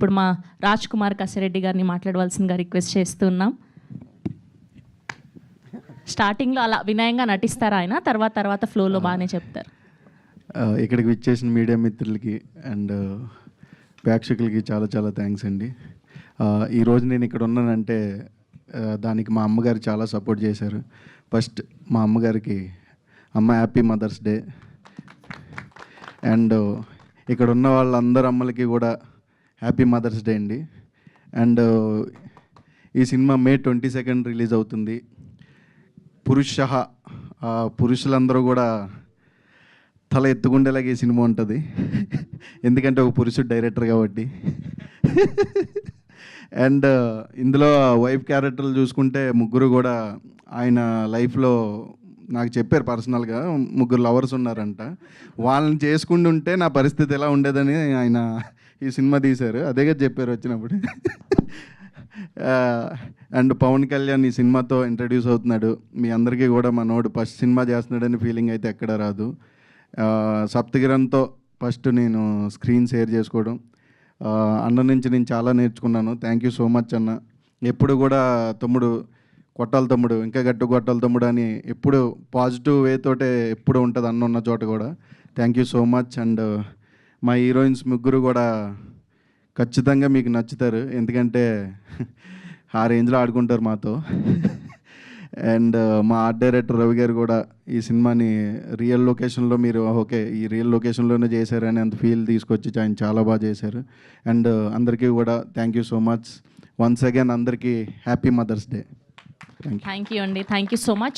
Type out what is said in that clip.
ఇప్పుడు మా రాజ్ కుమార్ కసిరెడ్డి గారిని మాట్లాడవలసిందిగా రిక్వెస్ట్ చేస్తున్నాం. స్టార్టింగ్లో అలా వినయంగా నటిస్తారా ఆయన, తర్వాత ఫ్లోలో బాగానే చెప్తారు. ఇక్కడికి విచ్చేసిన మీడియా మిత్రులకి అండ్ ప్రేక్షకులకి చాలా చాలా థ్యాంక్స్ అండి. ఈరోజు నేను ఇక్కడ ఉన్నానంటే దానికి మా అమ్మగారు చాలా సపోర్ట్ చేశారు. ఫస్ట్ మా అమ్మగారికి హ్యాపీ మదర్స్ డే. అండ్ ఇక్కడ ఉన్న వాళ్ళందరూ అమ్మలకి కూడా హ్యాపీ మదర్స్ డే అండి. అండ్ ఈ సినిమా May 22 రిలీజ్ అవుతుంది. పురుషులందరూ కూడా తల ఎత్తుకుండేలాగా ఈ సినిమా ఉంటుంది, ఎందుకంటే ఒక పురుషుడు డైరెక్టర్ కాబట్టి. అండ్ ఇందులో వైఫ్ క్యారెక్టర్లు చూసుకుంటే ముగ్గురు కూడా ఆయన లైఫ్లో నాకు చెప్పారు పర్సనల్గా, ముగ్గురు లవర్స్ ఉన్నారంట. వాళ్ళని చేసుకుంటుంటే నా పరిస్థితి ఎలా ఉండేదని ఆయన ఈ సినిమా తీశారు. అదేగా చెప్పారు వచ్చినప్పుడు. అండ్ పవన్ కళ్యాణ్ ఈ సినిమాతో ఇంట్రడ్యూస్ అవుతున్నాడు. మీ అందరికీ కూడా మనోడు ఫస్ట్ సినిమా చేస్తున్నాడని ఫీలింగ్ అయితే ఎక్కడ రాదు. సప్తగిరంతో ఫస్ట్ నేను స్క్రీన్ షేర్ చేసుకోవడం, అన్న నుంచి నేను చాలా నేర్చుకున్నాను. థ్యాంక్ యూ సో మచ్ అన్న. ఎప్పుడు కూడా తమ్ముడు కొట్టాలి తమ్ముడు, ఇంకా గట్టు కొట్టాలి తమ్ముడు అని ఎప్పుడు పాజిటివ్ వేతోటే ఎప్పుడు ఉంటుంది అన్న ఉన్న చోట కూడా. Thank you so much. And మా హీరోయిన్స్ ముగ్గురు కూడా ఖచ్చితంగా మీకు నచ్చుతారు, ఎందుకంటే ఆ రేంజ్లో ఆడుకుంటారు మాతో. అండ్ మా ఆర్ట్ డైరెక్టర్ రవి గారు కూడా ఈ సినిమాని రియల్ లొకేషన్లో మీరు ఓకే ఈ రియల్ లొకేషన్లోనే చేశారని అంత ఫీల్ తీసుకొచ్చి ఆయన చాలా బాగా చేశారు. అండ్ అందరికీ కూడా thank you so much. Once again అందరికీ happy mother's day. Thank you అండి, థ్యాంక్ యూ సో మచ్.